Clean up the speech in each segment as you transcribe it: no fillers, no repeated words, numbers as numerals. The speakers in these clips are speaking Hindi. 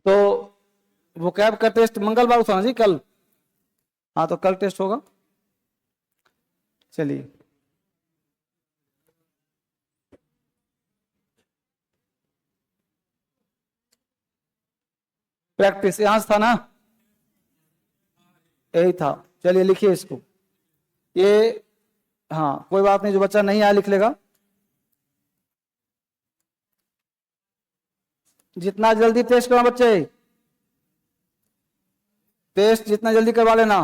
तो वोकैब का टेस्ट मंगलवार था ना जी, कल। हाँ तो कल टेस्ट होगा। चलिए, प्रैक्टिस यहां से था ना, यही था। चलिए लिखिए इसको, ये हाँ कोई बात नहीं, जो बच्चा नहीं आया लिख लेगा। जितना जल्दी टेस्ट करवा बच्चे, टेस्ट जितना जल्दी करवा लेना।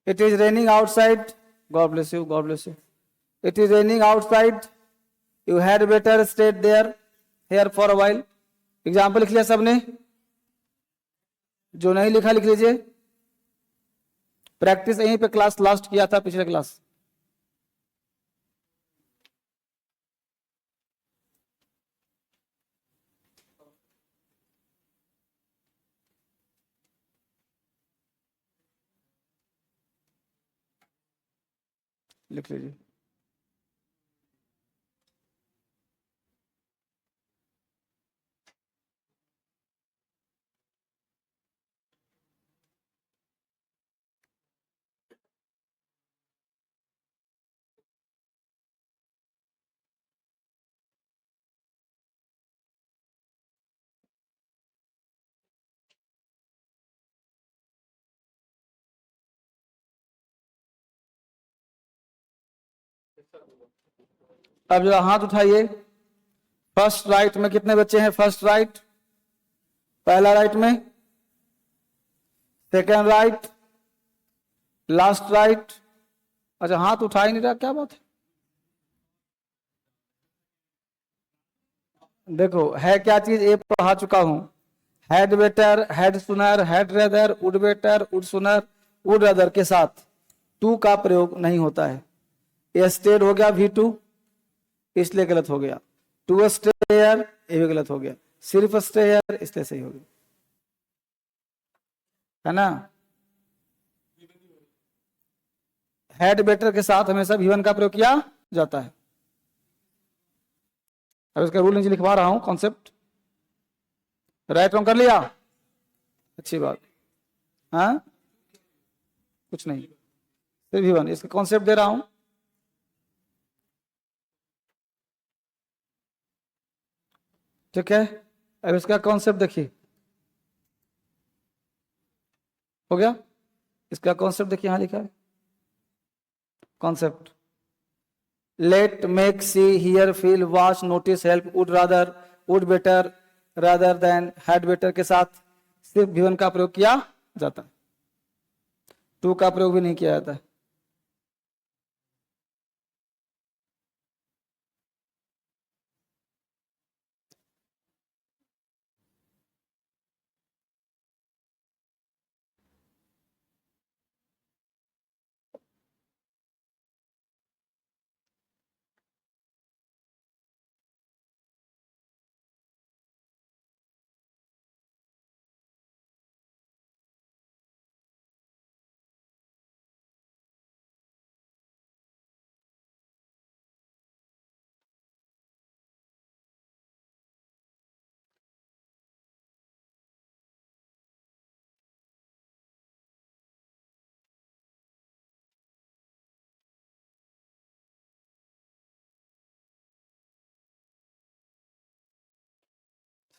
It is raining outside. God bless you. God bless you. It is raining outside. You had better stay there here for a while. Example लिख लिया सबने? जो नहीं लिखा लिख लीजिए। प्रैक्टिस यहीं पे क्लास लास्ट किया था, पिछले क्लास। लिख लीजिए। अब जरा हाथ उठाइए। फर्स्ट राइट में कितने बच्चे हैं? फर्स्ट राइट, पहला राइट में, सेकेंड राइट, लास्ट राइट। अच्छा हाथ उठा ही नहीं रहा, क्या बात है? देखो है क्या चीज, ये पढ़ा चुका हूं। हैड बेटर, हैड सुनर, had rather, would better, would सुनर, वुड रेदर के साथ टू का प्रयोग नहीं होता है। ये स्टेड हो गया V2, इसलिए गलत हो गया। टू स्टेयर, ये भी गलत हो गया। सिर्फ स्टेयर, इसलिए सही हो गया, है ना। हैड बेटर के साथ हमेशा V1 का प्रयोग किया जाता है। अब इसका रूल नीचे लिखवा रहा हूं, कॉन्सेप्ट। राइट रॉन्ग कर लिया, अच्छी बात। हाँ कुछ नहीं, सिर्फ V1, इसका कॉन्सेप्ट दे रहा हूं। ठीक है, अब इसका कॉन्सेप्ट देखिए, हो गया। इसका कॉन्सेप्ट देखिए, यहां लिखा है concept. Let, make, see, hear, feel, watch, notice, help, would rather, would better, rather than, had better के साथ सिर्फ V1 का प्रयोग किया जाता है, टू का प्रयोग भी नहीं किया जाता है।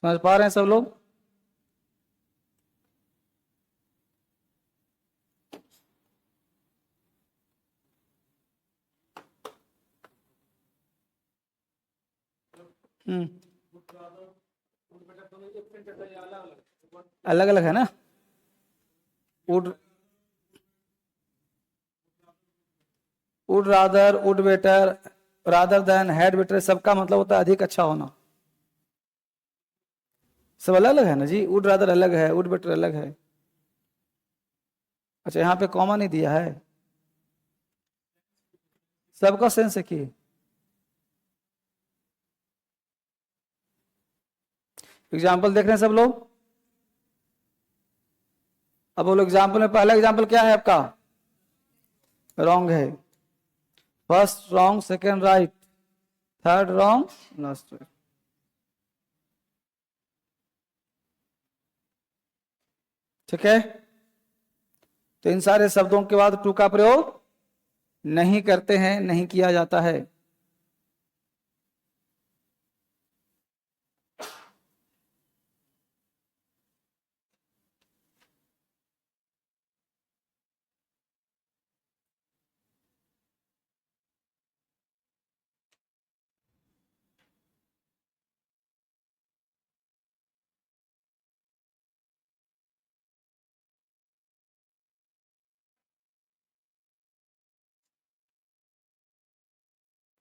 समझ पा रहे हैं सब लोग? अलग अलग है ना। Would, would rather, would better, rather than, had better, सबका मतलब होता है अधिक अच्छा होना। सब अलग अलग है ना जी, वुड रादर अलग है, वुड बेटर अलग है। अच्छा यहाँ पे कॉमा नहीं दिया है, सबका सेंस है कि। एग्जाम्पल देख रहे हैं सब लोग? अब बोलो एग्जाम्पल में पहला एग्जाम्पल क्या है आपका? रॉन्ग है। First wrong, second right, third wrong last. ठीक है, तो इन सारे शब्दों के बाद टू का प्रयोग नहीं करते हैं, नहीं किया जाता है।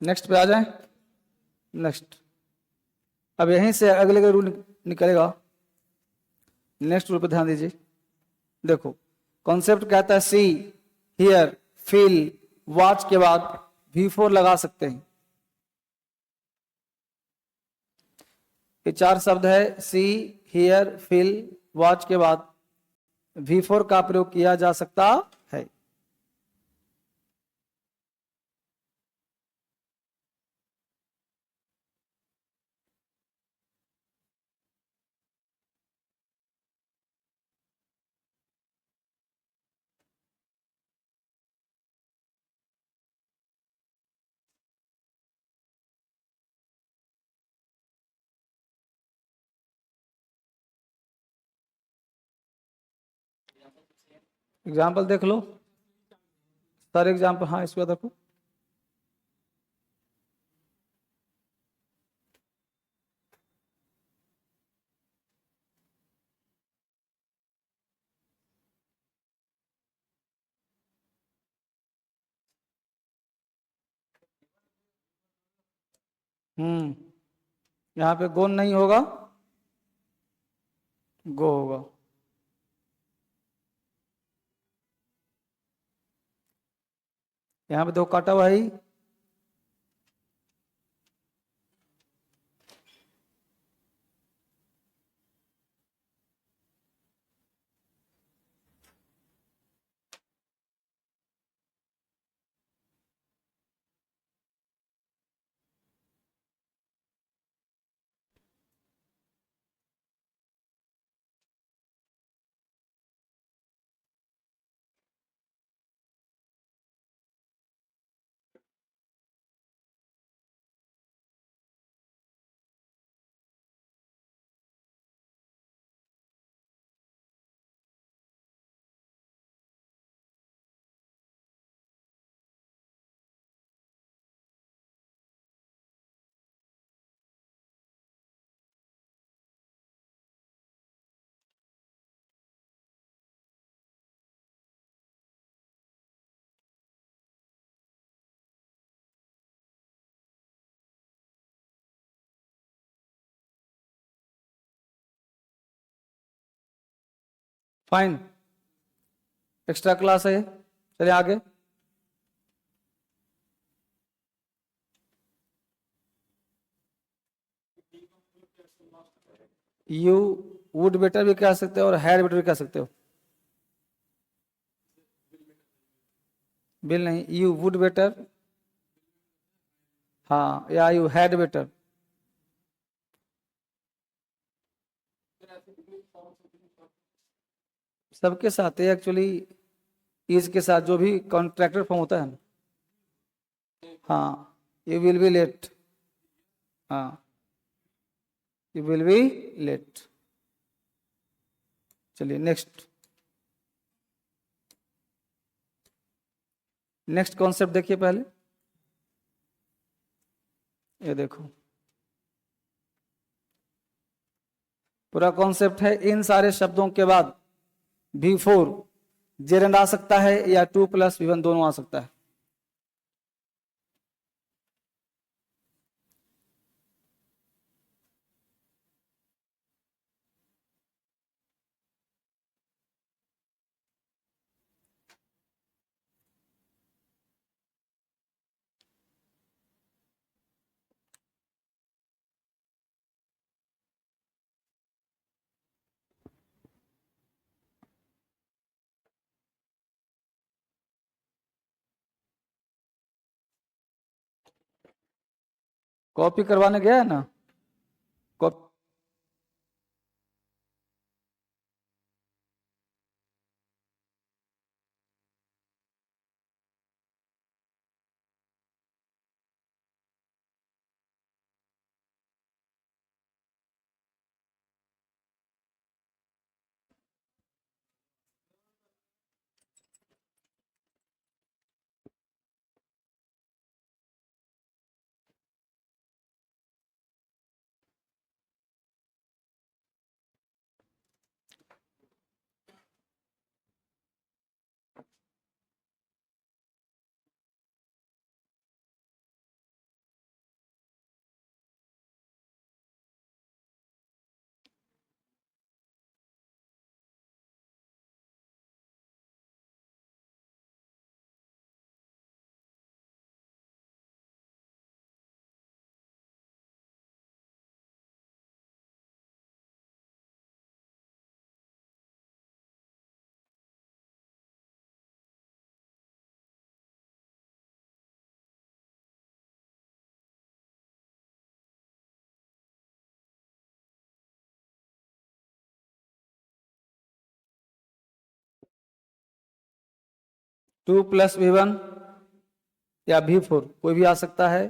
नेक्स्ट पे आ जाए। नेक्स्ट, अब यहीं से अगले का रूल निकलेगा। नेक्स्ट रूल पे ध्यान दीजिए। देखो, कॉन्सेप्ट कहता है सी, हियर, फील, वॉच के बाद V4 लगा सकते हैं। ये चार शब्द है, सी, हियर, फील, वॉच के बाद V4 का प्रयोग किया जा सकता है। एग्जाम्पल देख लो सर, एग्जाम्पल, हाँ इसको देखो। यहाँ पे गोन नहीं होगा, गो होगा। यहाँ पे दो काटा हुआ है, फाइन। एक्स्ट्रा क्लास है, चलिए आगे। यू वुड बेटर भी कह सकते हो और हैड बेटर भी कह सकते हो। बिल नहीं, यू वुड बेटर, हाँ, या यू हैड बेटर। सबके साथ है एक्चुअली, इज के साथ जो भी कॉन्ट्रैक्टर फॉर्म होता है ना, हाँ, यू विल बी लेट, हाँ, यू विल बी लेट। चलिए नेक्स्ट। नेक्स्ट कॉन्सेप्ट देखिए पहले, ये देखो पूरा कॉन्सेप्ट है। इन सारे शब्दों के बाद V4 जेरेंड आ सकता है या 2+V1 दोनों आ सकता है। कॉपी करवाने गया है ना? कॉपी। 2 + V1 या V4 कोई भी आ सकता है।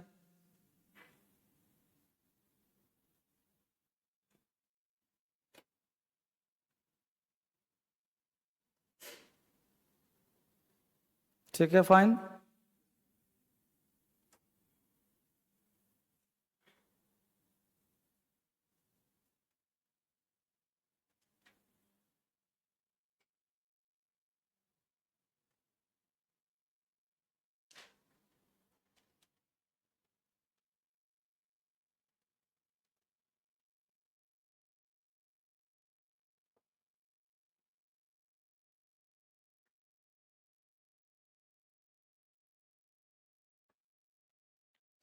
ठीक है, फाइन।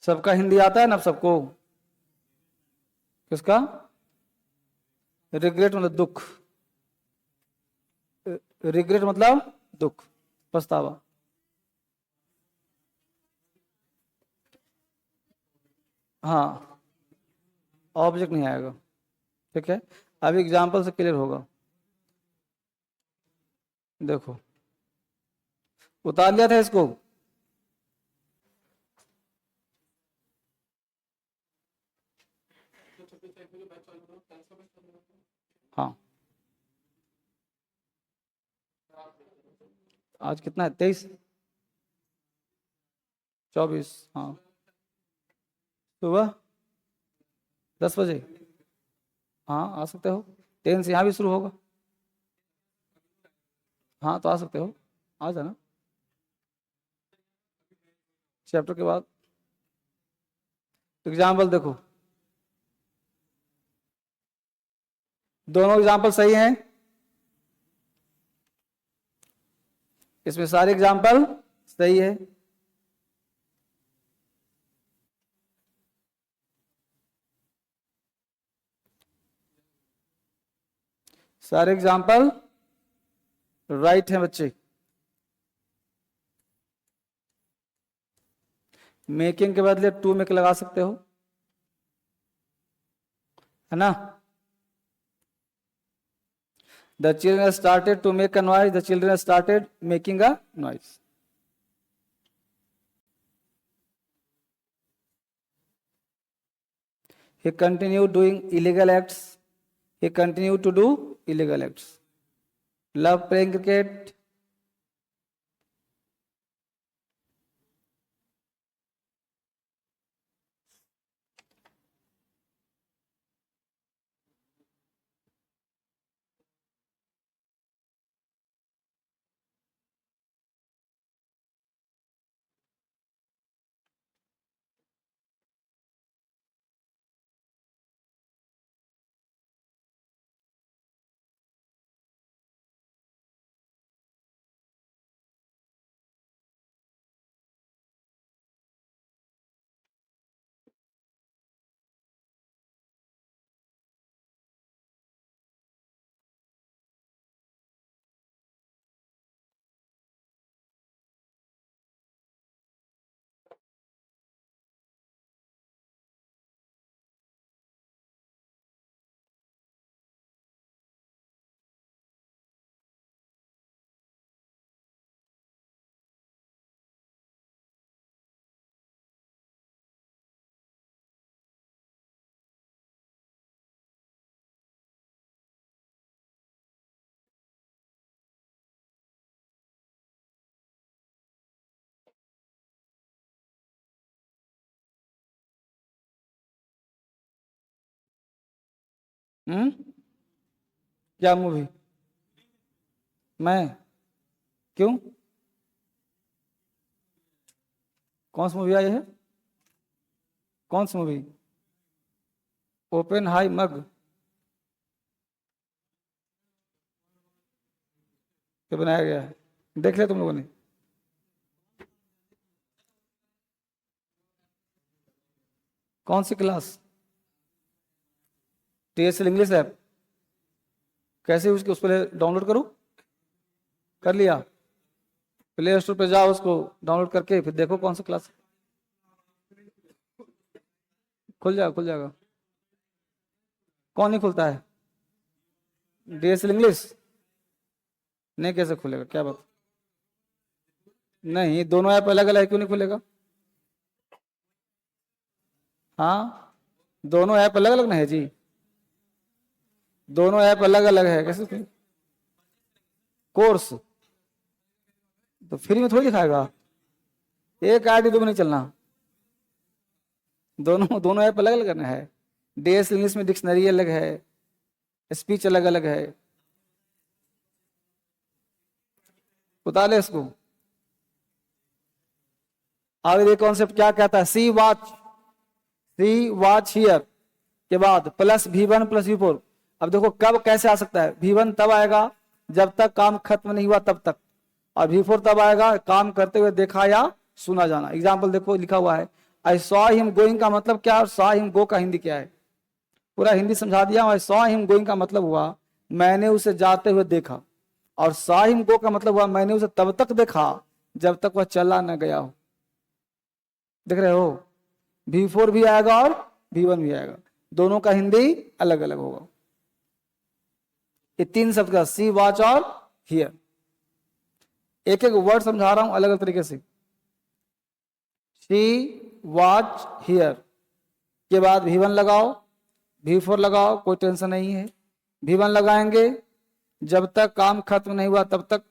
सबका हिंदी आता है ना सबको? किसका? रिग्रेट मतलब दुख। रिग्रेट मतलब दुख, पछतावा। हाँ, ऑब्जेक्ट नहीं आएगा। ठीक है, अभी एग्जाम्पल से क्लियर होगा। देखो, उतार लिया था इसको। हाँ, आज कितना है? 23, 24। हाँ, सुबह 10 बजे। हाँ, आ सकते हो। 10 से यहाँ भी शुरू होगा। हाँ, तो आ सकते हो, आ जाना चैप्टर के बाद। एग्जाम्पल देखो, दोनों एग्जाम्पल सही हैं। इसमें सारे एग्जाम्पल सही है। सारे एग्जाम्पल राइट हैं बच्चे। मेकिंग के बदले टू मेक लगा सकते हो, है ना? The children started to make a noise, the children started making a noise. He continued doing illegal acts. He continued to do illegal acts. Love playing cricket. हम्म, क्या मूवी? मैं? क्यों? कौन सी मूवी आई है? कौन सी मूवी? ओपन हाई मग? क्या बनाया गया है? देख लिया तुम लोगों ने? कौन सी क्लास? TSL English app? कैसे उसके उस पर डाउनलोड करूँ? कर लिया? प्ले स्टोर पे जाओ, उसको डाउनलोड करके फिर देखो कौन सा क्लास। खुल जाएगा, खुल जाएगा। कौन नहीं खुलता है? DSL English? नहीं, कैसे खुलेगा, क्या बात? नहीं, दोनों ऐप अलग अलग है, क्यों नहीं खुलेगा? हाँ, दोनों ऐप अलग अलग ना है जी। दोनों ऐप अलग अलग है, कैसे कोर्स? तो फ्री में थोड़ी दिखाएगा। एक आईडी दो में नहीं चलना। दोनों दोनों ऐप अलग अलग है। DS इंग्लिश में डिक्शनरी अलग है, स्पीच अलग अलग है। बता ले इसको। आगे ये कॉन्सेप्ट क्या कहता है? सी वॉच हियर के बाद +V1 +V4। अब देखो कब कैसे आ सकता है। V1 तब आएगा जब तक काम खत्म नहीं हुआ तब तक, और V4 तब आएगा काम करते हुए देखा या सुना जाना। एग्जाम्पल देखो लिखा हुआ है, आई सॉ हिम गोइंग का मतलब क्या, और सॉ हिम गो का हिंदी क्या है? पूरा हिंदी समझा दिया। आई सॉ हिम गोइंग का मतलब हुआ मैंने उसे जाते हुए देखा, और सॉ हिम गो का मतलब हुआ मैंने उसे तब तक देखा जब तक वह चला न गया हो। देख रहे हो? V4 भी आएगा और V1 भी आएगा, दोनों का हिंदी अलग अलग होगा। ये तीन शब्द का सी वॉच और हियर। एक एक वर्ड समझा रहा हूं अलग अलग तरीके से। सी वॉच हियर के बाद V1 लगाओ, V4 लगाओ, कोई टेंशन नहीं है। V1 लगाएंगे जब तक काम खत्म नहीं हुआ तब तक,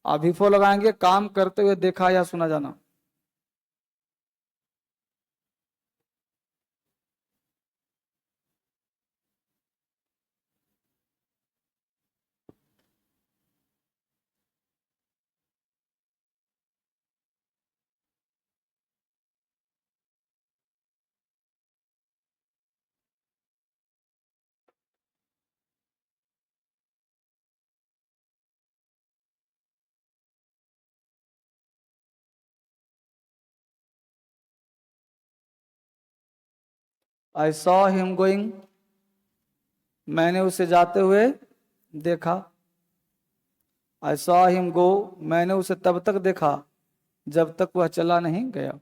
और V4 लगाएंगे काम करते हुए देखा या सुना जाना। आई सॉ हिम गोइंग, मैंने उसे जाते हुए देखा। आई सॉ हिम गो, मैंने उसे तब तक देखा जब तक वह चला नहीं गया।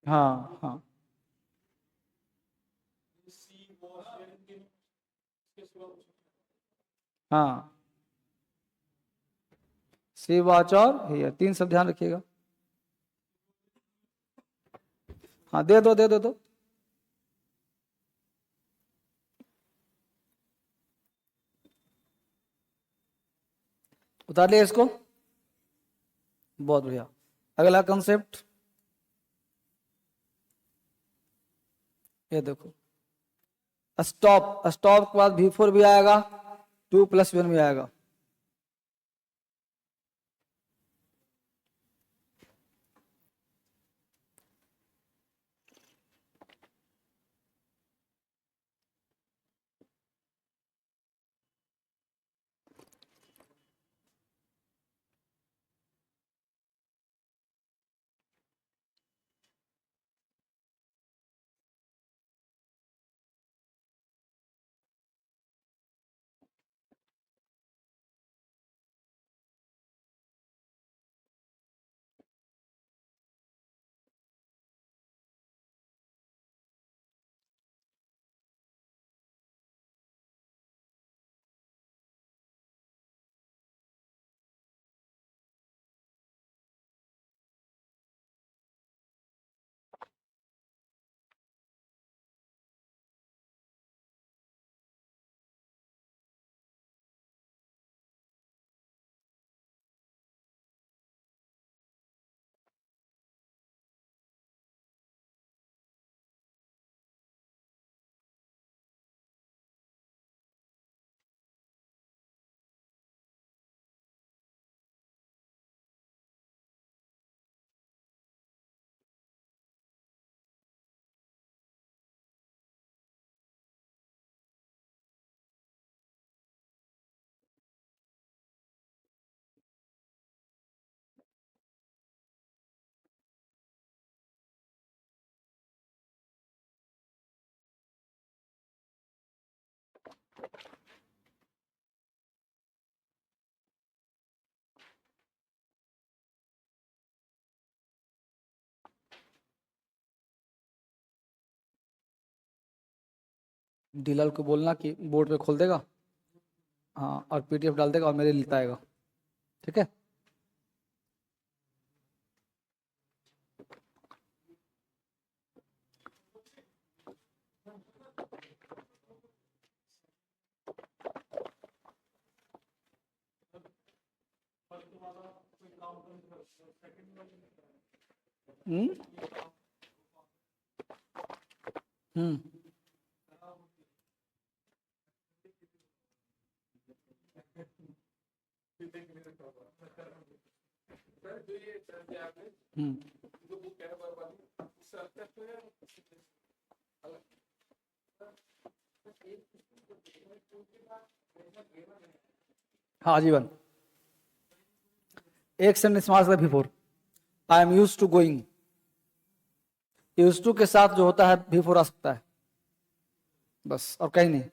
हाँ हाँ। हाँ, सी वॉच और हियर, तीन शब्द ध्यान रखिएगा। हाँ, दे दो दे दो दो। उतार लिया इसको? बहुत बढ़िया। अगला कंसेप्ट ये देखो, स्टॉप। स्टॉप के बाद V4 भी आएगा, 2 + V1 भी आएगा। डीलर को बोलना कि बोर्ड पे खोल देगा, हाँ, और पीडीएफ डाल देगा और मेरे लिए लेता आएगा। ठीक है। हम्म हम्म हम्म हाँ जीवन, एक sentence marks before I am use to going, use to के साथ जो होता है बिफोर आ सकता है, बस और कहीं नहीं।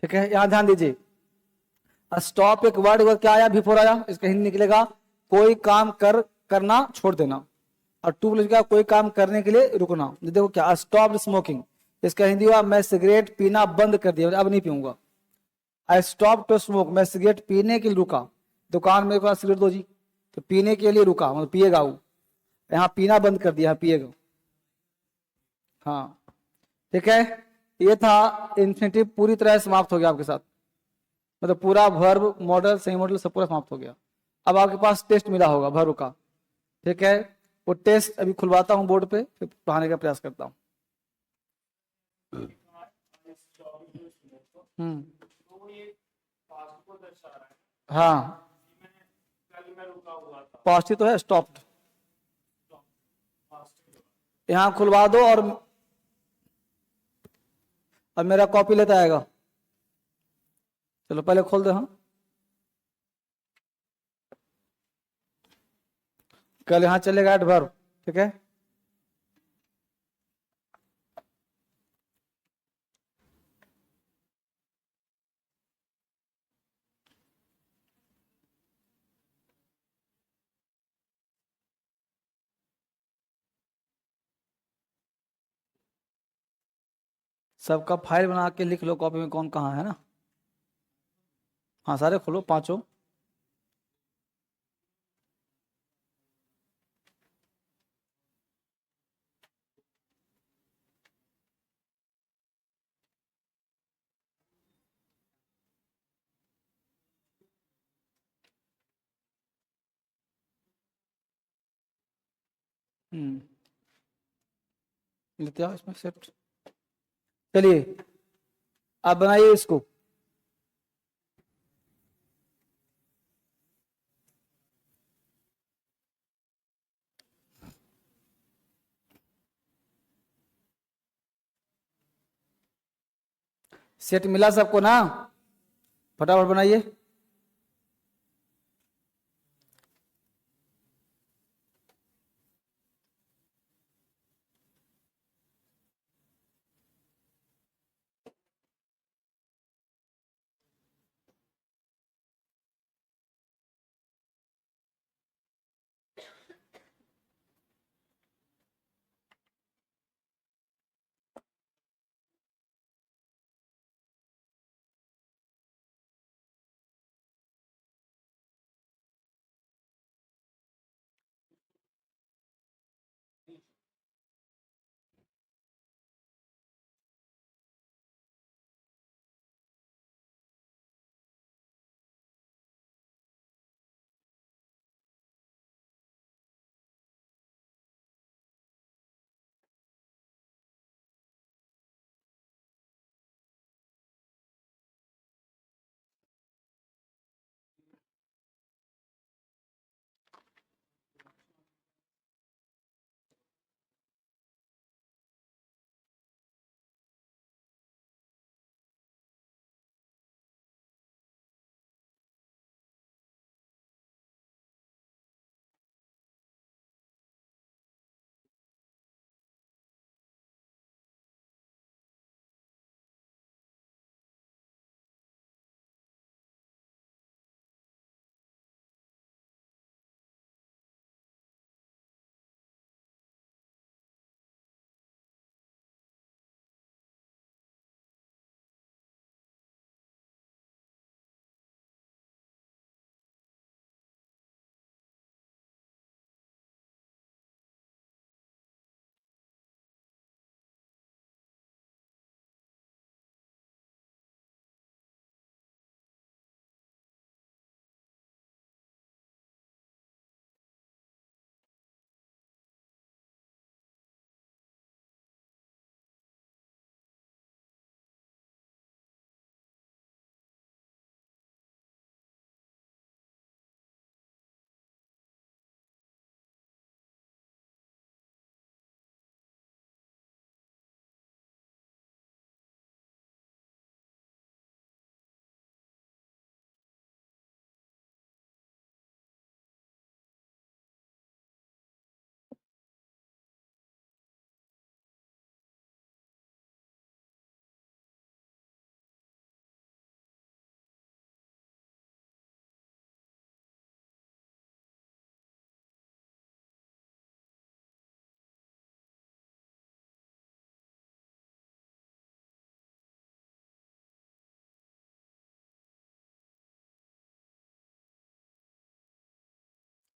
ठीक है, यहां ध्यान दीजिए, स्टॉप एक वर्ड क्या आया, बिफोर आया, इसका हिंदी निकलेगा कोई काम करना छोड़ देना, और टू प्लस क्या, कोई काम करने के लिए रुकना। देखो क्या, स्टॉप स्मोकिंग, इसका हिंदी हुआ मैं सिगरेट पीना बंद कर दिया, अब नहीं पीऊंगा। आई स्टॉप टू स्मोक, मैं सिगरेट पीने के लिए रुका, दुकान में पास सिगरेट दो जी, तो पीने के लिए रुका, मतलब पिएगा वो, यहाँ पीना बंद कर दिया, पिएगा। हाँ ठीक है, ये था इन्फिनिटिव, पूरी तरह समाप्त हो गया आपके साथ, मतलब पूरा वर्ब मॉडल सही मॉडल सब पूरा समाप्त हो गया। अब आपके पास टेस्ट मिला होगा वर्ब का। ठीक है, वो टेस्ट अभी खुलवाता हूँ बोर्ड पे, फिर पढ़ाने का प्रयास करता हूँ। हम्म हाँ, पास्ट ही तो है, स्टॉप्ड। यहाँ खुलवा दो और अब मेरा कॉपी लेता आएगा। चलो पहले खोल दो, हम कल यहाँ चलेगा एडवर्ब। ठीक है, सबका फाइल बना के लिख लो कॉपी में कौन कहाँ है ना। हाँ सारे खोलो पांचों। लेते आओ इसमें सेट। चलिए आप बनाइए इसको। सेट मिला सबको ना, फटाफट बनाइए।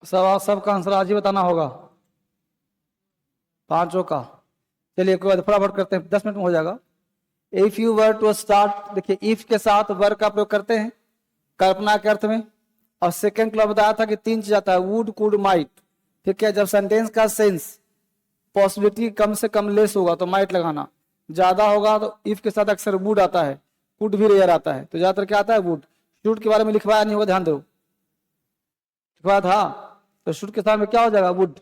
सबका आंसर आज ही बताना होगा, पांचों का। चलिए कोई बात, फटाफट करते हैं, 10 मिनट में हो जाएगा। If you were to start, देखिए इफ के साथ वर का प्रयोग करते हैं कल्पना के अर्थ में। और सेकंड क्लास बताया था कि 3 चीज आता है, वुड, कुड, माइट। ठीक है, जब सेंटेंस का सेंस पॉसिबिलिटी कम से कम लेस होगा तो माइट लगाना, ज्यादा होगा तो इफ के साथ अक्सर वुड आता है, कुड भी रेयर आता है, तो ज्यादातर क्या आता है वुड। शुड के बारे में लिखवाया नहीं होगा, ध्यान दो, लिखवाया था, तो शुड के साथ में क्या हो जाएगा, वुड।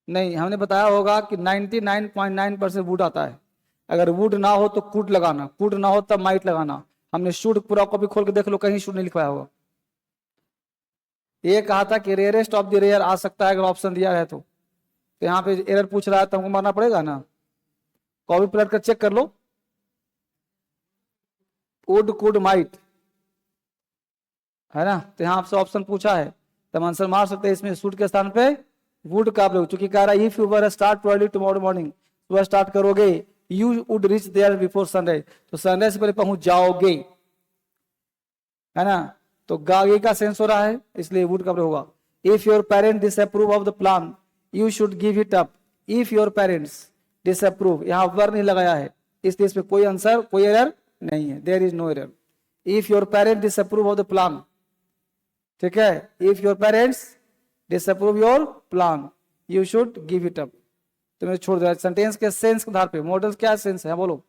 नहीं, हमने बताया होगा कि 99.9% वुड आता है। अगर वुड ना हो तो कुड लगाना, कुड ना हो तब माइट लगाना। हमने शुड पूरा कॉपी खोल के देख लो, कहीं शुड नहीं लिखवाया होगा। ये कहा था कि रेयरेस्ट ऑफ द रेयर आ सकता है अगर ऑप्शन दिया है तो यहाँ पे एरर पूछ रहा है तो हमको मारना पड़ेगा ना। कॉपी पलट कर चेक कर लो, वुड, कुड, माइट है ना, तो यहाँ आपसे ऑप्शन पूछा है तो हम आंसर मार सकते हैं इसमें शुड के स्थान पे वुड का प्रयोग। चूंकि कह रहा है if you were start early tomorrow morning, सुबह स्टार्ट करोगे, you would reach there before sunrise, तो सनराइज से पहले पहुंच जाओगे, है ना। तो गागे का सेंस हो रहा है, इसलिए वुड का प्रयोग होगा। If your parent disapprove of the plan, you should give it up. If your parents disapprove, यहाँ वर नहीं लगाया है, इसलिए इसमें कोई आंसर, कोई एरर नहीं है, there is no error. If your parent disapprove of the plan, ठीक है, if your parents disapprove your plan, you should give it up. तो मैं छोड़ दिया सेंटेंस के सेंस के आधार पे। मॉडल क्या सेंस है, बोलो।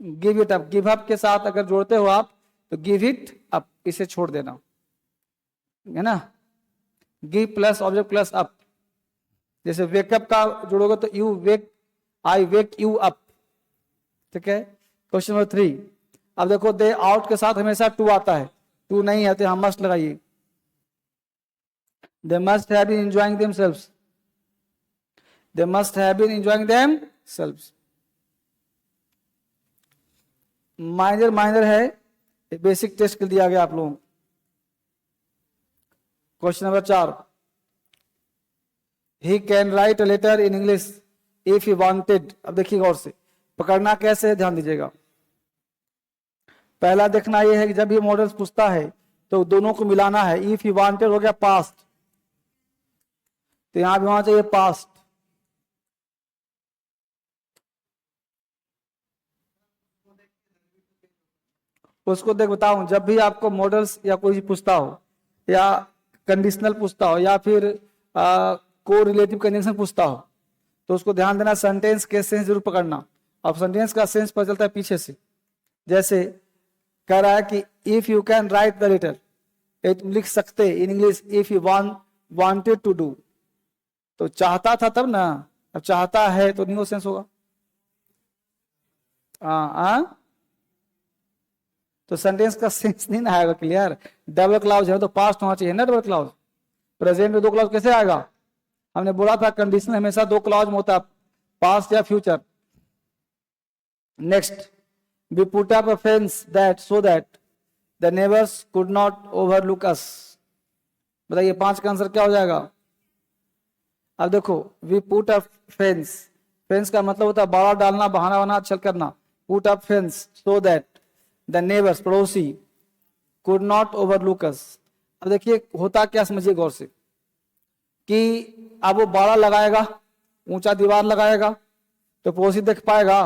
Give it up, give up के साथ अगर जोड़ते हो आप तो गिव इट अप, इसे छोड़ देना, है ना। Give plus object plus up, जैसे वेकअप का जोड़ोगे तो you wake, I wake you up, ठीक है। क्वेश्चन नंबर 3, अब देखो दे आउट के साथ हमेशा टू आता है, टू नहीं आते, हम मस्ट लगाइए। They must have been enjoying themselves. They must have been enjoying themselves. Minor minor है, बेसिक टेस्ट के लिए दिया गया आप लोगों को। Question number 4, He can write a letter in English if he wanted। अब देखिए गौर से, पकड़ना कैसे है ध्यान दीजिएगा। पहला देखना यह है कि जब ये मॉडल्स पूछता है तो दोनों को मिलाना है। इफ ही वांटेड हो गया पास्ट, तो यहां भी होना चाहिए पास्ट। उसको देख बताऊं, जब भी आपको मॉडल्स या कोई पूछता हो या कंडीशनल पूछता हो या फिर को रिलेटिव कंजंक्शन पूछता हो तो उसको ध्यान देना, सेंटेंस के सेंस जरूर पकड़ना। अब सेंटेंस का सेंस पता चलता है पीछे से। जैसे कह रहा है कि if you can write the letter, तुम लिख सकते in English, if you wanted to do, तो चाहता था तब ना, अब चाहता है तो न्यू सेंस होगा। तो सेंटेंस का सेंस नहीं ना आएगा क्लियर। डबल क्लाउज है तो पास्ट होना चाहिए ना, डबल क्लाउज। प्रेजेंट में 2 क्लाउज कैसे आएगा, हमने बोला था कंडीशन हमेशा 2 क्लाउज में होता है, पास्ट या future. Next, we put up a fence that so that the neighbors could not overlook us। बताइए 5 का आंसर क्या हो जाएगा। अब देखो, we put up fence, fence का मतलब होता है बाड़ा डालना, बहाना बना, छल करना। put up fence so that the neighbors, पड़ोसी, could not overlook us। अब देखिए होता क्या, समझिए गौर से, कि अब वो बाड़ा लगाएगा, ऊंचा दीवार लगाएगा तो पड़ोसी देख पाएगा,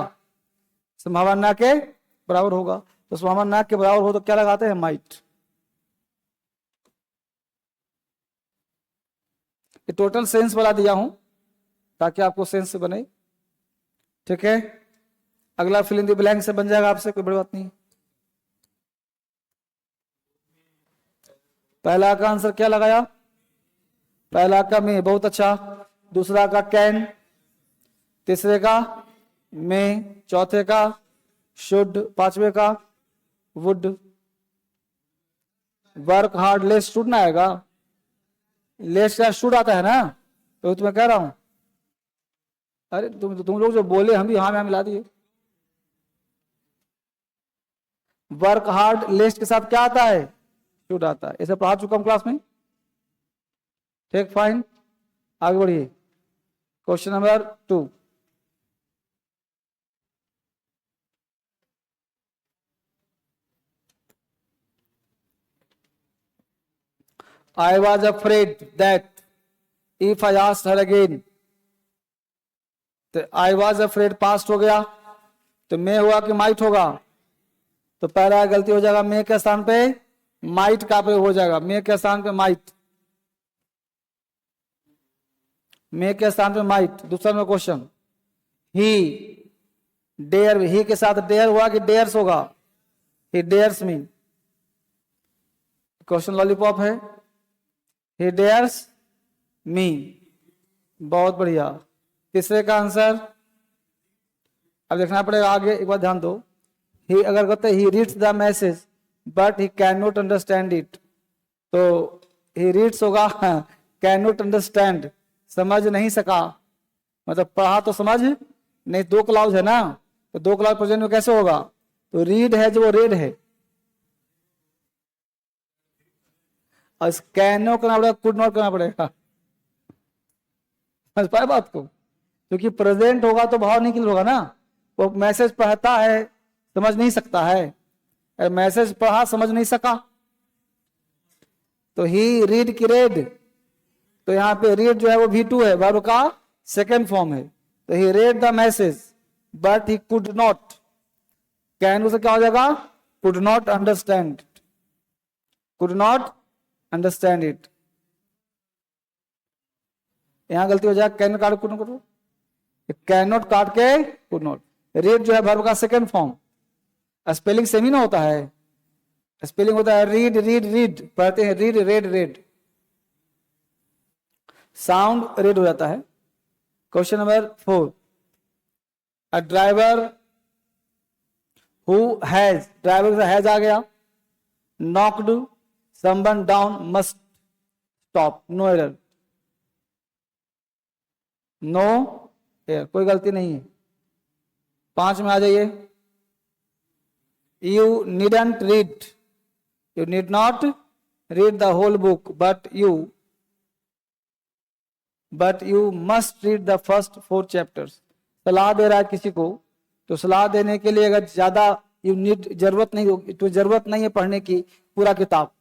संभावना के बराबर होगा। तो संभावना के बराबर हो तो क्या लगाते हैं, माइट। ये टोटल सेंस वाला दिया हूं ताकि आपको सेंस से बने, ठीक है। अगला फिल इन द ब्लैंक से बन जाएगा आपसे, कोई बड़ी बात नहीं। पहला का आंसर क्या लगाया, पहला का में, बहुत अच्छा। दूसरा का कैन, तीसरे का में, चौथे का शुड, पांचवे का would. Work hard lest should ना आएगा, लेस का शुड आता है ना, तो तुम्हें कह रहा हूं। अरे तुम लोग जो बोले हम भी हाँ में मिला दिए। वर्क हार्ड लेस के साथ क्या आता है, शुड आता है। ऐसे पढ़ा चुका हूं क्लास में, ठीक, फाइन। आगे बढ़िए। Question number 2, I was afraid that if I asked her again, तो I was afraid पास्ट हो गया, तो may हुआ कि might होगा, तो पहला गलती हो जाएगा, may के स्थान पे might का प्रयोग हो जाएगा, may के स्थान पे might, may के स्थान पे might। दूसरा में क्वेश्चन, he dare, he के साथ dare हुआ कि dares होगा, he dares me, question lollipop है, he dares me, बहुत बढ़िया। तीसरे का आंसर अब देखना पड़ेगा आगे, एक बार ध्यान दो। ही अगर कहते he reads the message but he can not understand it, तो ही रीड्स होगा कैन नॉट अंडरस्टैंड, समझ नहीं सका, मतलब पढ़ा तो समझ नहीं, दो क्लाउज है ना, तो दो क्लाउज प्रेजेंट में कैसे होगा, तो रीड है जो वो रेड है, और कैन नॉट करना पड़ेगा, कुड नॉट करना पड़ेगा, समझ पाए बात को, क्योंकि प्रेजेंट होगा तो भाव नहीं क्लियर होगा ना, वो मैसेज पढ़ता है समझ नहीं सकता है, मैसेज पढ़ा समझ नहीं सका, तो ही रीड की रेड, तो यहाँ पे रीड जो है वो V2 है, वर्ब का सेकेंड फॉर्म है, तो he read the message but he could not, can say क्या हो जाएगा, could not understand, could not understand it, यहां गलती हो जाएगा, कैन काट कुड नॉट, कैन नॉट काट के कुड नॉट, रीड जो है वर्ब का सेकेंड फॉर्म, स्पेलिंग सेम ही ना होता है, स्पेलिंग होता है रीड रीड रीड, पढ़ते हैं read read read, sound read हो जाता है। Question number 4, a driver who has, driver से हैज आ गया, knocked someone down must stop, no error, no error, कोई गलती नहीं है। 5 में आ जाइए, you needn't read, you need not read the whole book, but you must read the first 4 chapters। सलाह दे रहा है किसी को, तो सलाह देने के लिए अगर ज्यादा यू नीड, जरूरत नहीं होगी, तो जरूरत नहीं है पढ़ने की पूरा किताब,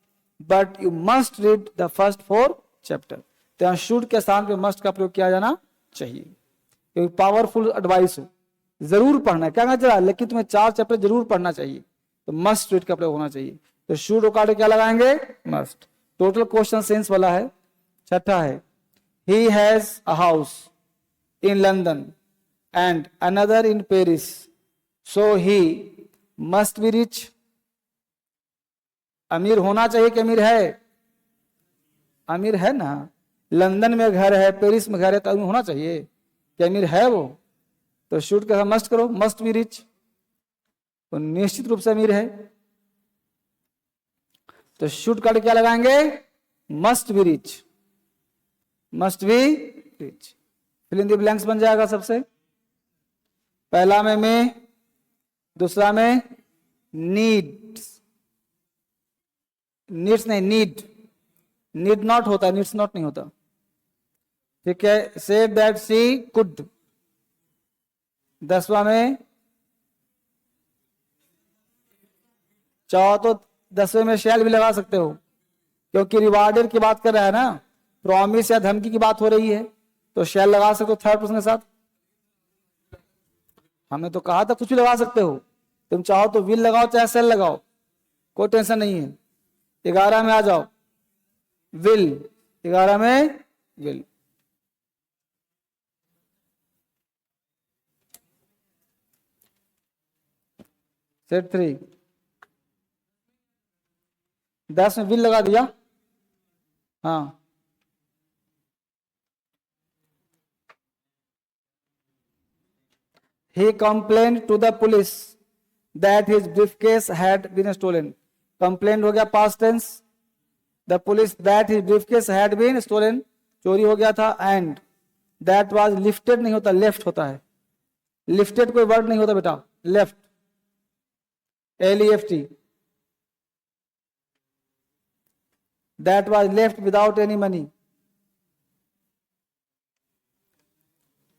but you must read the first 4 chapter, तो यहाँ शुड के स्थान पे मस्ट का प्रयोग किया जाना चाहिए, क्योंकि पावरफुल एडवाइस हो, जरूर पढ़ना है, क्या कहना चाह रहा है, लेकिन तुम्हें 4 चैप्टर जरूर पढ़ना चाहिए, तो मस्ट रीड का प्रयोग होना चाहिए, तो शुड उकाड़ क्या लगाएंगे, मस्ट। टोटल क्वेश्चन सेंस वाला है। छठा है, he has a house in London and another in Paris, so he must be rich, अमीर होना चाहिए कि अमीर है, अमीर है ना, लंदन में घर है, पेरिस में घर है, तो अमीर होना चाहिए कि अमीर है वो, तो शुड का मस्ट करो, मस्ट बी रिच, तो निश्चित रूप से अमीर है, तो शुड काट क्या लगाएंगे, must be rich, must be rich, fill in the blanks बन जाएगा सबसे, पहला में मैं, दूसरा में नीड्स, नीड्स नहीं नीड, नीड नॉट होता है, नीड्स नॉट नहीं होता, ठीक है, से दैट सी कुड, 10वां में, चाहो तो 10वें में शैल भी लगा सकते हो, क्योंकि रिवार्डर की बात कर रहा है ना, प्रॉमिस या धमकी की बात हो रही है, तो शैल लगा सकते हो थर्ड पर्सन के साथ, हमने तो कहा था कुछ भी लगा सकते हो, तुम चाहो तो विल लगाओ चाहे शैल लगाओ, कोई टेंशन नहीं है। 11 में आ जाओ, विल, 11 में विल, सेट 3, 10 में विल लगा दिया, हाँ, he complained to the police that his briefcase had been stolen, complained हो गया past tense, the police that his briefcase had been stolen, चोरी हो गया था, and that was lifted नहीं होता, left होता है, lifted कोई वर्ड नहीं होता बेटा, left, left, that was left without any money,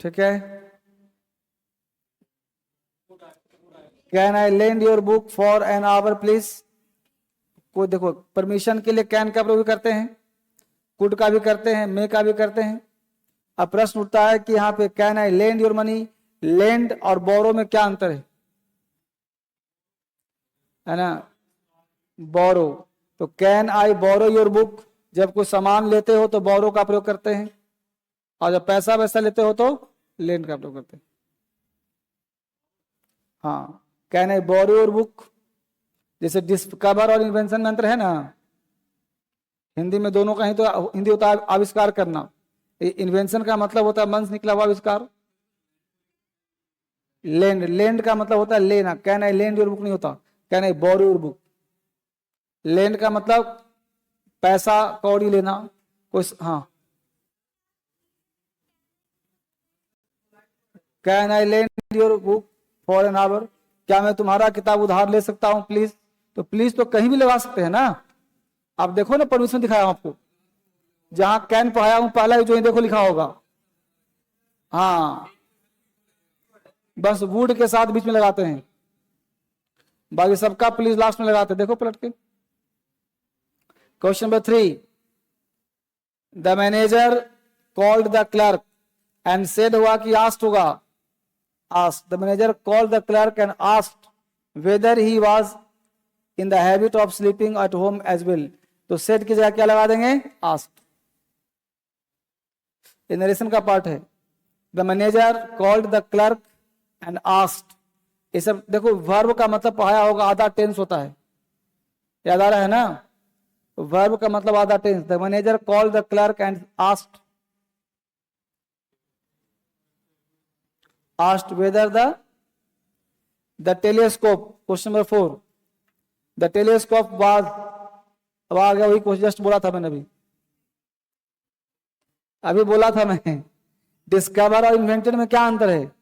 ठीक है, can I lend your book for an hour please, को देखो परमिशन के लिए कैन का प्रयोग करते हैं, कुड का भी करते हैं, मे का भी करते हैं। अब प्रश्न उठता है कि यहाँ पे can I lend your money, lend और बोरो में क्या अंतर है ना, बोरो। तो can I borrow your book, जब कोई सामान लेते हो तो बोरो का प्रयोग करते हैं, और जब पैसा वैसा लेते हो तो लेंड का प्रयोग करते हैं। हाँ, can I borrow your book, जैसे डिस्कवर और इन्वेंशन में अंतर है ना, हिंदी में दोनों का ही तो हिंदी होता है आविष्कार करना, इन्वेंशन का मतलब होता है मन से निकला हुआ आविष्कार। लेंड, लेंड का मतलब होता है लेना, can I lend your book नहीं होता, can I borrow your book. Lend का मतलब पैसा कौड़ी लेना कोई, हाँ। Can I lend your book for an hour, क्या मैं तुम्हारा किताब उधार ले सकता हूं प्लीज। तो प्लीज तो कहीं भी लगा सकते हैं ना, आप देखो ना, परमिशन दिखाया हूं आपको, जहां कैन पढ़ाया हूं पहला ही जो देखो लिखा होगा, हाँ, बस वुड के साथ बीच में लगाते हैं, बाकी सबका प्लीज लास्ट में लगाते हैं। देखो पलट के। Question number 3, the manager called the clerk and said, हुआ कि आस्ट होगा, asked. The manager called the clerk and asked whether he was in the habit of sleeping at home as well. तो said की जगह क्या लगा देंगे, asked। ये नरेशन का पार्ट है। The manager called the clerk and asked, ये सब देखो वर्ब का मतलब पढ़ाया होगा, आधा टेंस होता है, याद आ रहा है ना, वर्ब का मतलब आधा tense. The manager called the clerk and asked whether the telescope, question number 4, the telescope was, अब आ गया वही क्वेश्चन जस्ट बोला था मैंने, अभी बोला था मैं, डिस्कवर और इन्वेंटेड में क्या अंतर है।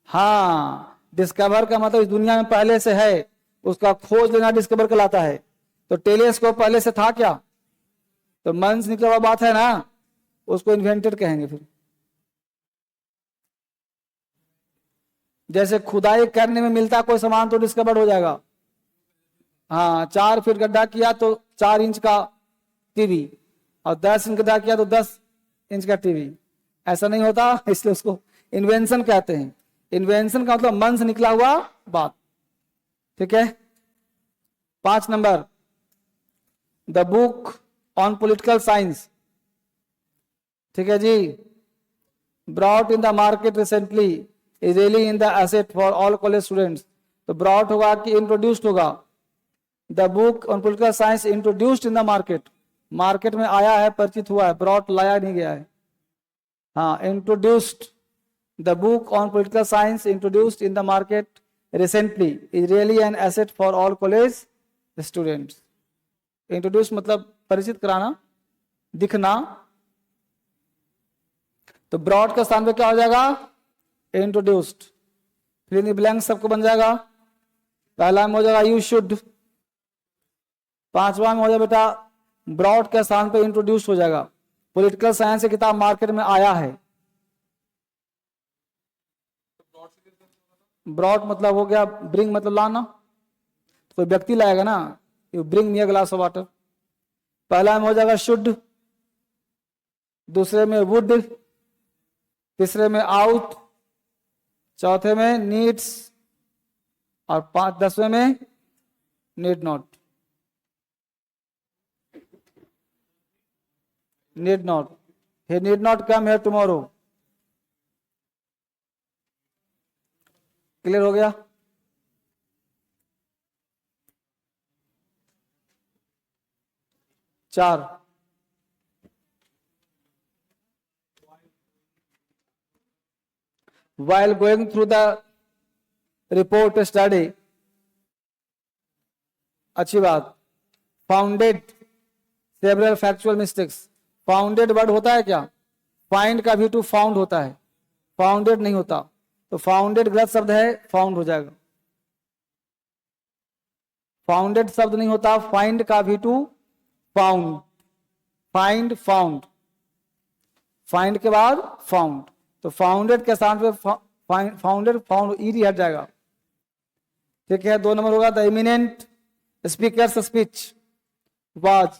हाँ, डिस्कवर का मतलब इस दुनिया में पहले से है, उसका खोज लेना डिस्कवर कहलाता है। तो टेलीस्कोप पहले से था क्या, तो मन से निकला हुआ बात है ना, उसको इन्वेंटेड कहेंगे। फिर जैसे खुदाई करने में मिलता कोई सामान तो डिस्कवर्ड हो जाएगा। हाँ, 4 फीट गड्ढा किया तो 4 इंच का टीवी, और 10 इंच गड्ढा किया तो 10 इंच का टीवी, ऐसा नहीं होता, इसलिए उसको इन्वेंशन कहते हैं। इन्वेंशन का मतलब मन से निकला हुआ बात, ठीक है। 5 number, the book on political science, ठीक है जी, brought in the market recently is really in the asset for all college students. तो ब्रॉट होगा कि इंट्रोड्यूस्ड होगा, the book on political science introduced in the market, market में आया है, परिचित हुआ है, ब्रॉट लाया नहीं गया है, हाँ, introduced. The book on political science introduced in the market recently is really an asset for all college students. Introduce मतलब परिचित कराना, दिखना, तो ब्रॉड के स्थान पे क्या हो जाएगा, इंट्रोड्यूस्ड। फिर इन ब्लैंक सबको बन जाएगा, पहला में हो जाएगा यू शुड, 5वां में हो जाएगा बेटा ब्रॉड के स्थान पे इंट्रोड्यूस हो जाएगा। पॉलिटिकल साइंस की किताब मार्केट में आया है, ब्रॉड मतलब हो गया ब्रिंग मतलब लाना, तो कोई व्यक्ति लाएगा ना, you bring me a glass of water. पहला में हो जाएगा शुड, दूसरे में वुड, तीसरे में आउट, चौथे में नीड्स, और 10वें में need not. Need not, he need not come here tomorrow। Clear हो गया। चार, while going through the report study, अच्छी बात, founded several factual mistakes. Founded word होता है क्या, फाइंड का भी टू फाउंड होता है, फाउंडेड नहीं होता, तो फाउंडेड गलत शब्द है, फाउंड हो जाएगा। फाउंडेड शब्द नहीं होता, फाइंड का भी to found, find found, find के बाद फाउंड, तो फाउंडेड के स्थान पे फाउंडेड फाउंड ईडी हट जाएगा, ठीक है। 2 नंबर होगा the eminent speakers speech was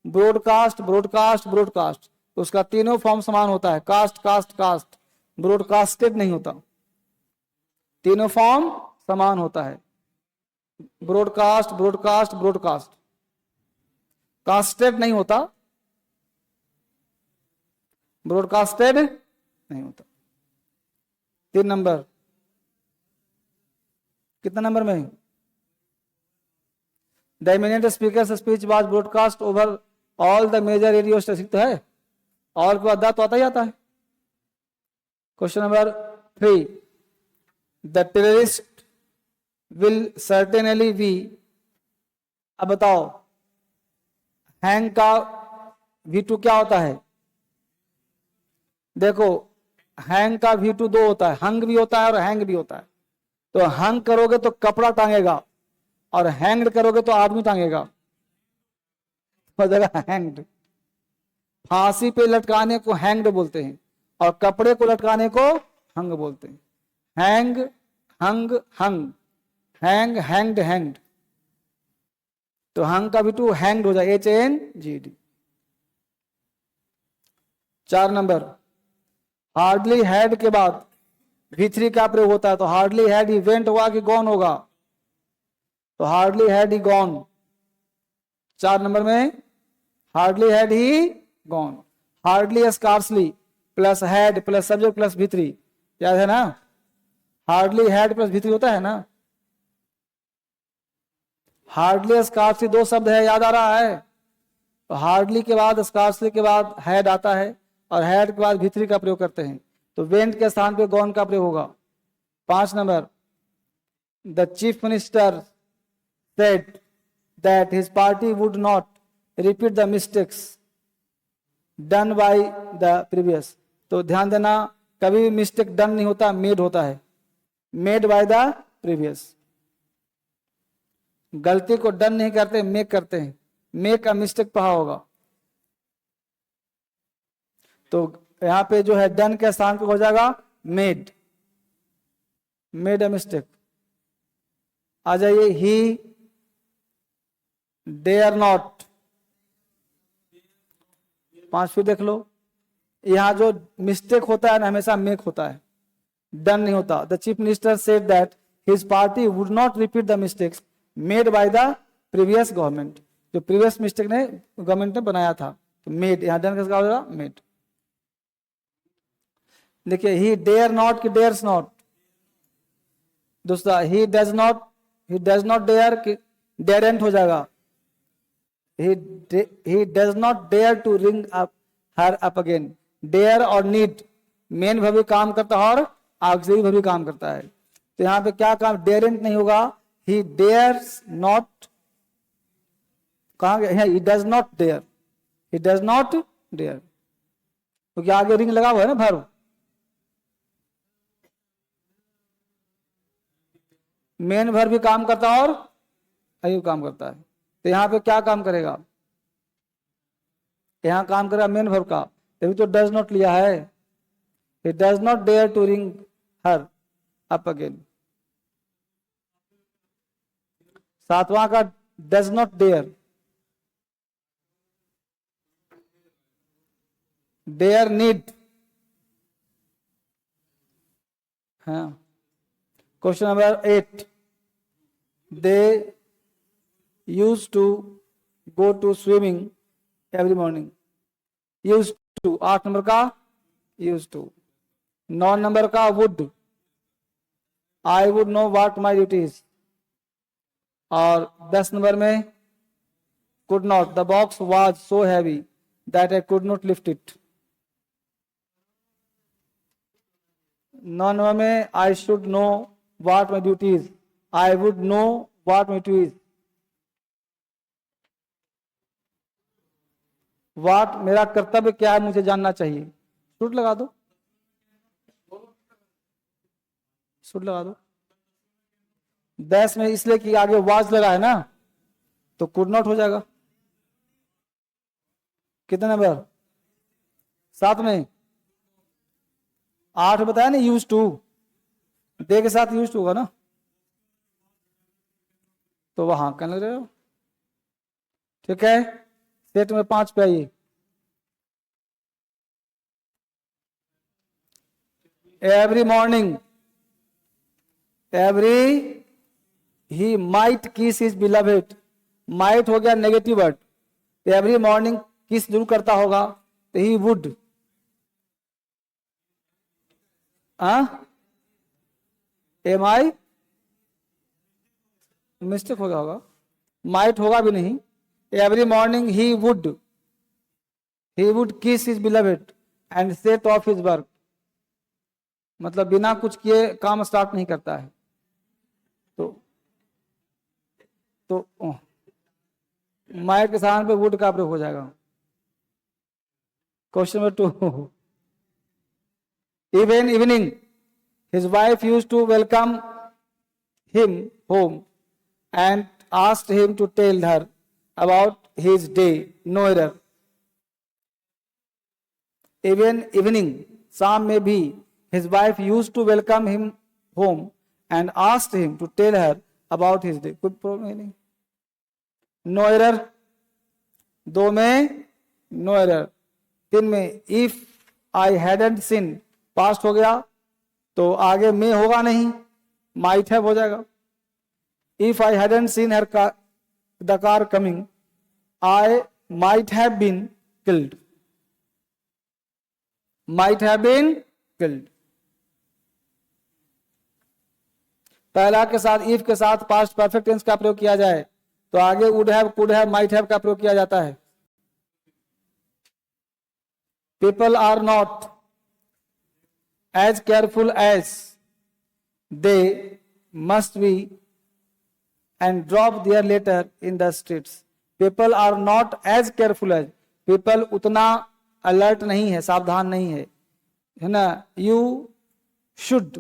broadcast, broadcast, broadcast, तो उसका तीनों फॉर्म समान होता है, कास्ट, कास्ट, कास्ट, ब्रॉडकास्टेड नहीं होता, तीनों फॉर्म समान होता है, ब्रॉडकास्ट, ब्रॉडकास्ट, ब्रॉडकास्ट, कास्टेड नहीं होता, ब्रॉडकास्टेड नहीं होता। 3 नंबर, कितना नंबर में? The eminent speaker speech was broadcast over all the major radio stations, तो है, और के बाद तो आता ही आता है। Question number 3, the terrorist will certainly B, अब बताओ हैंग का V2 क्या होता है? देखो हैंग का V2 2 होता है, हंग भी होता है और हैंग भी होता है। तो हंग करोगे तो कपड़ा टांगेगा और हैंग्ड करोगे तो आदमी टांगेगा, हो जाएगा हैंग्ड। फांसी पे लटकाने को हैंग्ड बोलते हैं और कपड़े को लटकाने को हंग बोलते हैं। हैंग, हंग, हंग, हैंग, हैंग्ड, हैंग्ड, तो हंग का V2 हैंग्ड हो जाएगा, HANGD। 4 नंबर, हार्डली हैड के बाद V3 का प्रयोग होता है, तो हार्डली हैड ही वेंट होगा कि गॉन होगा? तो hardly had he gone. 4 number में hardly had he gone. Hardly scarcely plus had plus subject plus V3, याद है ना? हार्डली हैड प्लस V3 होता है ना? हार्डली स्कार्सली 2 शब्द है, याद आ रहा है? तो हार्डली के बाद स्कार्सली के बाद हैड आता है और हैड के बाद V3 का प्रयोग करते हैं, तो वेंट के स्थान पे गॉन का प्रयोग होगा। 5 number, the chief minister said that his party would not repeat the mistakes done by the previous, तो ध्यान देना कभी भी मिस्टेक डन नहीं होता, मेड होता है, मेड बाय द प्रीवियस। गलती को डन नहीं करते, मेक करते हैं, मेक अ मिस्टेक पढ़ा होगा। तो यहां पे जो है डन के स्थान पे हो जाएगा मेड, मेड अ मिस्टेक। आ जाइए, ही डेयर नॉट, 5 देख लो, यहां जो मिस्टेक होता है ना हमेशा मेक होता है, डन नहीं होता। The chief minister said that his party would not repeat the mistakes made by the previous government, जो प्रीवियस मिस्टेक ने गवर्नमेंट ने बनाया था, तो मेड, यहां डन किसका होगा? मेड। देखिए, ही डेयर नॉट कि डेयर्स नॉट, दूसरा ही डज नॉट डेयर कि डेरेंट हो जाएगा, he does not dare to ring up her up again। dare और need मेन भावी काम करता है और ऑक्सिलरी भावी काम करता है, तो यहां पे क्या काम? डेरेंट नहीं होगा, he dares not, कहां गया? he does not dare, he does not dare, क्योंकि आगे रिंग लगा हुआ है ना वर्ब। मेन वर्ब भी काम करता है और अयु काम करता है, तो यहां पे क्या काम करेगा? यहां काम करेगा मेन वर्ब का, तभी तो डज नॉट लिया है। He does not dare to ring her up again. 7वां का does not dare, dare need. हाँ, question number 8, they used to go to swimming every morning, used to 8 number का used to। 9 नंबर का would, I would know what my duty is। और 10 नंबर में could not, the box was so heavy that I could not lift it। 9 number में I should know what my duty is, I would know what my duty is। वाट मेरा कर्तव्य क्या है, मुझे जानना चाहिए, शुड लगा दो, शुड लगा दो। 10 में इसलिए कि आगे वाज लगा है ना, तो कुड नॉट हो जाएगा। कितने नंबर? 7 में 8 बताया ना, यूज टू, दे के साथ यूज टू होगा ना, तो वहां करने रहे हो, ठीक है। सेट में 5 पे आइए। Every morning, every he might किस हिज बिलवेड, माइट हो गया नेगेटिव वर्ड, एवरी मॉर्निंग किस जरूर करता होगा, तो he would, am I mistake हो गया होगा, माइट होगा भी नहीं, every morning he would kiss his beloved and set off his work, मतलब बिना कुछ किए काम स्टार्ट नहीं करता है। तो माइट के स्थान पे वुड का प्रयोग हो जाएगा। Question number 2, even evening his wife used to welcome him home and asked him to tell her about his day, no error। even evening, शाम में भी, his wife used to welcome him home and asked him to tell her about his day, कोई प्रॉब्लम नहीं। नो एरर, 2 में नो एरर, 3 में if I hadn't seen, past हो गया तो आगे में होगा नहीं, माइट हैव हो जाएगा। If I hadn't seen her the car coming, I might have been killed, might have been killed. पहला के साथ, इफ के साथ पास्ट परफेक्ट टेंस का प्रयोग किया जाए तो आगे would have, could have, might have का प्रयोग किया जाता है। People are not as careful as they must be and drop their litter in the streets। people are not as careful as, people उतना अलर्ट नहीं है, सावधान नहीं है ना। you should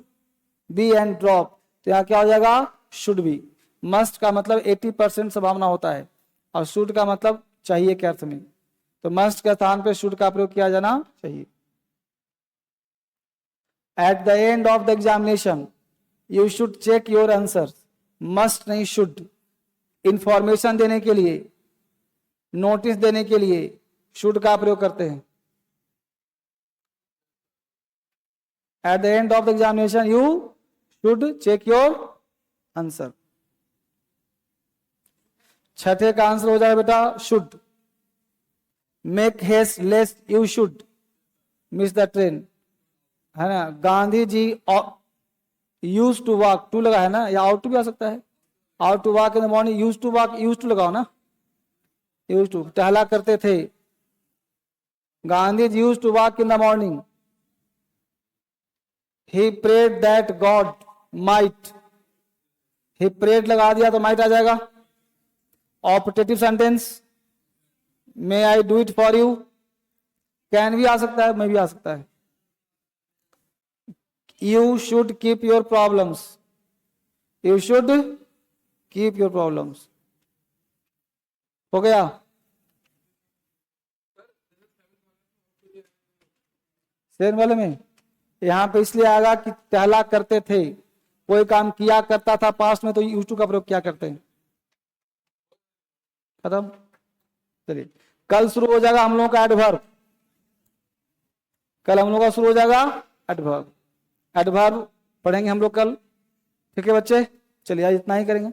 be and drop, तो यहाँ क्या हो जाएगा, should be। must का मतलब 80% संभावना होता है और should का मतलब चाहिए के अर्थ में, तो must के स्थान पे should का प्रयोग किया जाना चाहिए। At the end of the examination, you should check your answers। must नहीं should, इंफॉर्मेशन देने के लिए, नोटिस देने के लिए should का प्रयोग करते हैं। At the end of the examination, you should check your answer। छठे का आंसर हो जाए बेटा should। make haste lest you should miss the train, है ना। Gandhi ji use to walk, to लगा है ना, या आउट टू भी आ सकता है, out to walk in the morning, use to walk, use to लगाओ ना, यूज टू, टहला करते थे। Gandhi ji use to walk in the morning, he prayed that god might, he prayed लगा दिया तो माइट आ जाएगा। Operative sentence, may I do it for you, can भी आ सकता है, मे भी आ सकता है। You should keep your problems, you should keep your problems। हो गया। सेन वाले में यहां पे इसलिए आएगा कि टहला करते थे, कोई काम किया करता था पास्ट में तो यूज टू का प्रयोग क्या करते हैं। खत्म। चलिए कल शुरू हो जाएगा हम लोगों का एडवर्ब, कल हम लोग का शुरू हो जाएगा एडवर्ब। एडवर्ब पढ़ेंगे हम लोग कल, ठीक है बच्चे। चलिए आज इतना ही करेंगे।